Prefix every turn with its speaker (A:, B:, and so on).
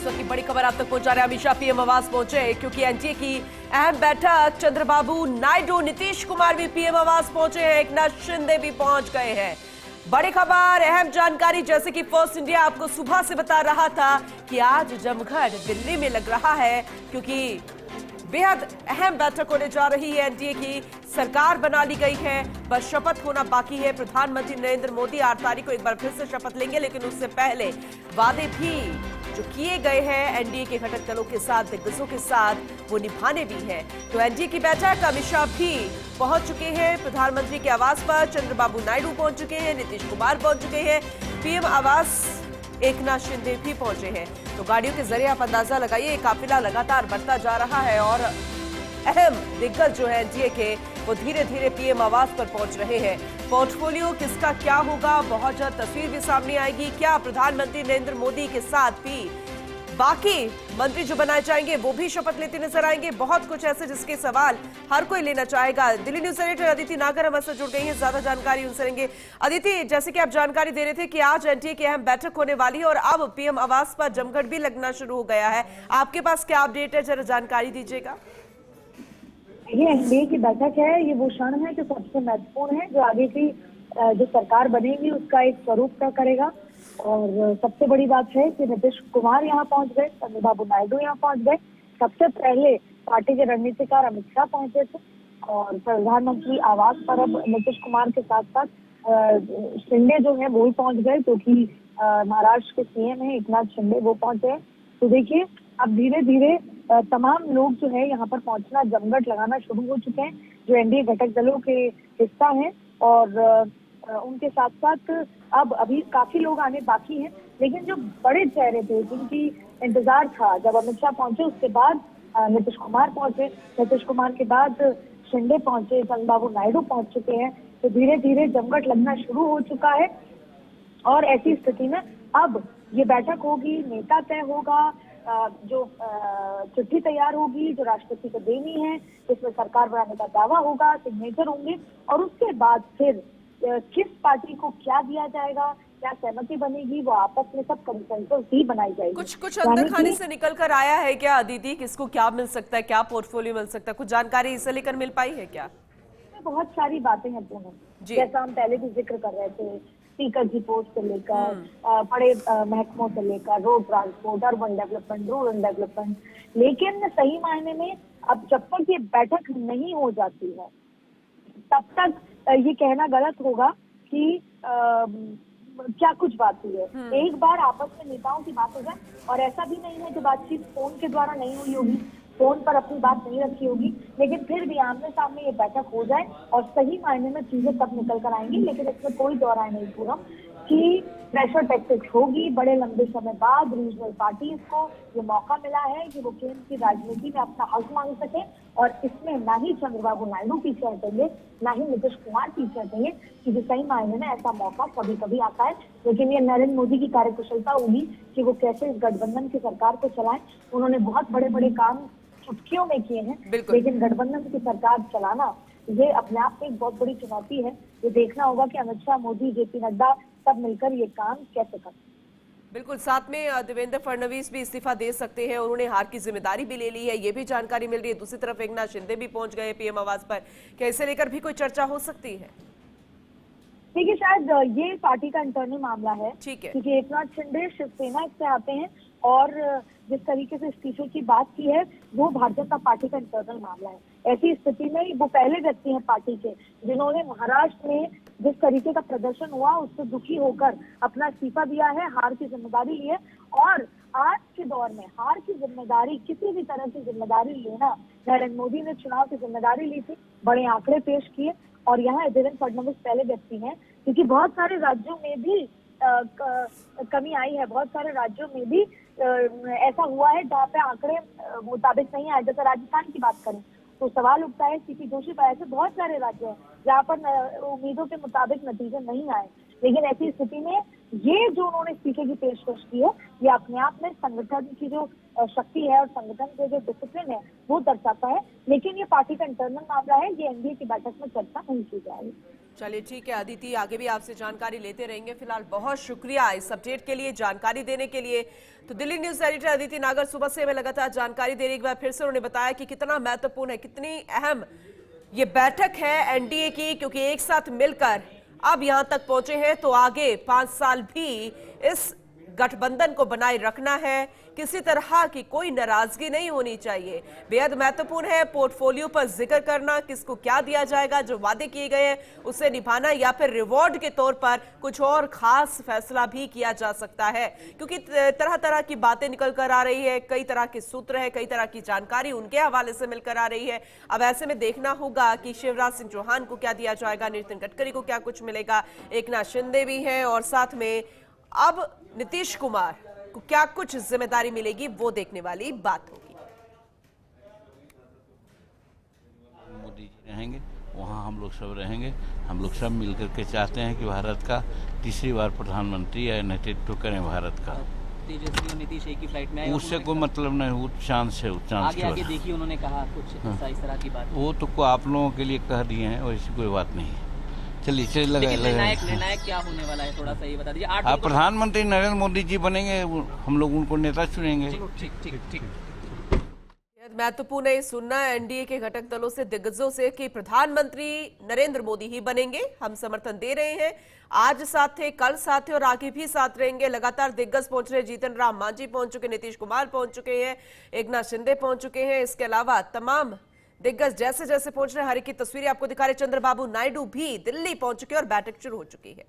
A: इस वक्त की बड़ी खबर आप तक पहुंचा रहे हैं। अमित शाह पीएम आवास पहुंचे क्योंकि एनडीए की अहम बैठक, चंद्रबाबू नायडू, नीतीश कुमार भी पीएम आवास पहुंचे हैं, एकनाथ शिंदे भी पहुंच गए हैं। बड़ी खबर, अहम जानकारी, जैसे कि फर्स्ट इंडिया आपको सुबह से बता रहा था कि आज जमघट दिल्ली में लग रहा है क्योंकि बेहद अहम बैठक होने जा रही है। एनडीए की सरकार बना ली गई है, बस शपथ होना बाकी है। प्रधानमंत्री नरेंद्र मोदी 8 तारीख को एक बार फिर से शपथ लेंगे, लेकिन उससे पहले वादे भी जो किए गए हैं एनडीए के घटक दलों के साथ, दिग्गजों के साथ, वो निभाने भी हैं। तो एनडीए की बैठक, अमित शाह भी पहुंच चुके हैं प्रधानमंत्री के आवास पर, चंद्रबाबू नायडू पहुंच चुके हैं, नीतीश कुमार पहुंच चुके हैं, पीएम आवास एकनाथ शिंदे भी पहुंचे हैं। तो गाड़ियों के जरिए आप अंदाजा लगाइए, काफिला लगातार बढ़ता जा रहा है और अहम दिग्गज जो है एनडीए के, वो धीरे धीरे पीएम आवास पर पहुंच रहे हैं। पोर्टफोलियो किसका क्या होगा, बहुत जल्द तस्वीर भी सामने आएगी। क्या प्रधानमंत्री नरेंद्र मोदी के साथ भी बाकी मंत्री जो बनाए जाएंगे वो भी शपथ लेते नजर आएंगे? बहुत कुछ ऐसे जिसके सवाल हर कोई लेना चाहेगा। दिल्ली न्यूज एडिटर अदिति नागर हमारे साथ जुड़ गई हैं, ज्यादा जानकारी उनसे लेंगे। अदिति, जैसे कि आप जानकारी दे रहे थे कि आज एनडीए की अहम बैठक होने वाली है और अब पीएम आवास पर जमघट भी लगना शुरू हो गया है, आपके पास क्या अपडेट है, जरा जानकारी दीजिएगा।
B: ये एनडीए की बैठक है, ये वो क्षण है जो सबसे महत्वपूर्ण है, जो आगे की जो सरकार बनेगी उसका एक स्वरूप तय करेगा। और सबसे बड़ी बात है कि नीतीश कुमार यहाँ पहुंच गए, चंद्रबाबू नायडू यहाँ पहुंच गए। सबसे पहले पार्टी के रणनीतिकार अमित शाह पहुंचे थे और प्रधानमंत्री आवास पर अब नीतीश कुमार के साथ साथ शिंदे जो है वो ही पहुंच गए, क्योंकि महाराष्ट्र के सीएम है एकनाथ शिंदे, वो पहुंचे हैं। तो देखिए अब धीरे धीरे तमाम लोग जो है यहाँ पर पहुंचना, जमघट लगाना शुरू हो चुके हैं, जो एनडीए घटक दलों के हिस्सा हैं। और उनके साथ साथ अब अभी काफी लोग आने बाकी हैं, लेकिन जो बड़े चेहरे थे जिनकी इंतजार था, जब अमित शाह पहुंचे उसके बाद नीतीश कुमार पहुंचे, नीतीश कुमार के बाद शिंदे पहुंचे, चंद्रबाबू नायडू पहुंच चुके हैं। तो धीरे धीरे जमघट लगना शुरू हो चुका है और ऐसी स्थिति में अब ये बैठक होगी, नेता तय होगा, जो चिट्ठी तैयार होगी जो राष्ट्रपति को देनी है, जिसमें सरकार बनाने का दावा होगा, सिग्नेचर होंगे और उसके बाद फिर किस पार्टी को क्या दिया जाएगा, क्या सहमति बनेगी, वो आपस में सब कंसेंसस भी बनाई जाएगी।
A: कुछ अंदर खाने से निकल कर आया है क्या अदिति, किसको क्या मिल सकता है, क्या पोर्टफोलियो मिल सकता है, कुछ जानकारी इसे लेकर मिल पाई है क्या?
B: बहुत सारी बातें हैं पूनम, जैसा हम पहले भी जिक्र कर रहे थे, स्पीकर की पोस्ट से लेकर बड़े महकमों से लेकर road transport, urban development, rural development. लेकिन सही मायने में अब जब तक ये बैठक नहीं हो जाती है तब तक ये कहना गलत होगा कि क्या कुछ बात हुई है। एक बार आपस में नेताओं की बात हो जाए, और ऐसा भी नहीं है कि बातचीत फोन के द्वारा नहीं हुई होगी, फोन पर अपनी बात नहीं रखी होगी, लेकिन फिर भी आमने सामने ये बैठक हो जाए और सही मायने में चीजें तब निकल कर आएंगी। लेकिन इसमें कोई दो राय नहीं पूरा कि प्रेशर टैक्टिक्स होगी। बड़े लंबे समय बाद रीजनल पार्टीज को ये मौका मिला है कि वो केंद्र की राजनीति में अपना हक मांग सके, और इसमें ना ही चंद्रबाबू नायडू पीछे हटेंगे, ना ही नीतीश कुमार पीछे हटेंगे, क्योंकि सही मायने में ऐसा मौका कभी कभी आता है। लेकिन ये नरेंद्र मोदी की कार्यकुशलता होगी कि वो कैसे इस गठबंधन की सरकार को चलाएं। उन्होंने बहुत बड़े बड़े काम चुटकियों में किए हैं, लेकिन गठबंधन की सरकार चलाना ये अपने आप में एक बहुत बड़ी चुनौती है। ये देखना होगा कि अमित शाह, मोदी, जेपी नड्डा सब मिलकर ये काम कैसे करते हैं।
A: बिल्कुल, साथ में देवेंद्र फडणवीस भी इस्तीफा दे सकते हैं, उन्होंने हार की जिम्मेदारी भी ले ली है, ये भी जानकारी मिल रही है। दूसरी तरफ एकनाथ शिंदे भी पहुंच गए पीएम आवास पर, क्या इसे लेकर भी कोई चर्चा हो सकती है?
B: देखिए, शायद ये पार्टी का इंटरनल मामला है,
A: ठीक है,
B: क्योंकि एकनाथ शिंदे शिवसेना से आते हैं और जिस तरीके से इस्तीफे की बात की है वो भारतीय जनता पार्टी का इंटरनल मामला है। ऐसी स्थिति में वो पहले व्यक्ति हैं पार्टी के जिन्होंने महाराष्ट्र में जिस तरीके का प्रदर्शन हुआ उससे दुखी होकर अपना इस्तीफा दिया है, हार की जिम्मेदारी ली है। और आज के दौर में हार की जिम्मेदारी, किसी भी तरह की जिम्मेदारी लेना, नरेंद्र मोदी ने चुनाव की जिम्मेदारी ली थी, बड़े आंकड़े पेश किए, और यहाँ देवेंद्र फडणवीस पहले व्यक्ति हैं, क्योंकि बहुत सारे राज्यों में भी कमी आई है, बहुत सारे राज्यों में भी ऐसा हुआ है जहाँ पे आंकड़े मुताबिक नहीं आए। जैसे राजस्थान की बात करें तो सवाल उठता है, सीपी जोशी पर, ऐसे बहुत सारे राज्य हैं जहाँ पर उम्मीदों के मुताबिक नतीजे नहीं आए। लेकिन ऐसी स्थिति में ये जो उन्होंने इस्तीफे की पेशकश की है, ये अपने आप में संगठन की जो शक्ति है और संगठन के जो डिसिप्लिन है वो दर्शाता है। लेकिन ये पार्टी का इंटरनल मामला है, ये एनडीए की बैठक में चर्चा नहीं की जाएगी।
A: चलिए ठीक है अदिति, आगे भी आपसे जानकारी लेते रहेंगे। फिलहाल बहुत शुक्रिया इस अपडेट के लिए, जानकारी देने के लिए। तो दिल्ली न्यूज एडिटर अदिति नागर सुबह से हमें लगातार जानकारी दे रही। एक बार फिर से उन्होंने बताया कि कितना महत्वपूर्ण है, कितनी अहम ये बैठक है एनडीए की, क्योंकि एक साथ मिलकर अब यहां तक पहुंचे हैं तो आगे 5 साल भी इस गठबंधन को बनाए रखना है। किसी तरह की कोई नाराजगी नहीं होनी चाहिए। बेहद महत्वपूर्ण है पोर्टफोलियो पर जिक्र करना, किसको क्या दिया जाएगा, जो वादे किए गए हैं उसे निभाना, या फिर रिवॉर्ड के तौर पर कुछ और खास फैसला भी किया जा सकता है। क्योंकि तरह तरह की बातें निकल कर आ रही है, कई तरह के सूत्र है, कई तरह की जानकारी उनके हवाले से मिलकर आ रही है। अब ऐसे में देखना होगा कि शिवराज सिंह चौहान को क्या दिया जाएगा, नितिन गडकरी को क्या कुछ मिलेगा, एकनाथ शिंदे भी हैं, और साथ में अब नीतीश कुमार को क्या कुछ जिम्मेदारी मिलेगी, वो देखने वाली बात होगी।
C: मोदी जी रहेंगे वहाँ, हम लोग सब रहेंगे। हम लोग सब मिलकर के चाहते हैं कि भारत का तीसरी बार प्रधानमंत्री या नेतृत्व करें भारत का।
D: तेजस्वी और नीतीश एक ही फ्लाइट में आए,
C: उससे कोई मतलब नहीं, वो चांस है, चांस
D: आगे आगे देखिए उन्होंने कहा कुछ ऐसा इस तरह की बात।
C: वो तो आप लोगों के लिए कह दिए हैं, वैसी कोई बात नहीं है। चलिए
D: निर्णायक क्या होने वाला है, थोड़ा सा ये बता दीजिए। 8
C: आप प्रधानमंत्री नरेंद्र मोदी जी बनेंगे, हम लोग उनको नेता चुनेंगे।
D: ठीक।
A: महत्वपूर्ण है सुनना एनडीए के घटक दलों से, दिग्गजों से, कि प्रधानमंत्री नरेंद्र मोदी ही बनेंगे। हम समर्थन दे रहे हैं, आज साथ थे, कल साथ थे और आगे भी साथ रहेंगे। लगातार दिग्गज पहुंच रहे, जीतन राम मांझी पहुंच चुके, नीतीश कुमार पहुंच चुके हैं, एकनाथ शिंदे पहुंच चुके हैं। इसके अलावा तमाम दिग्गज जैसे जैसे पहुंच रहे, हर एक की तस्वीरें आपको दिखा रहे। चंद्रबाबू नायडू भी दिल्ली पहुंच चुके और बैठक शुरू हो चुकी है।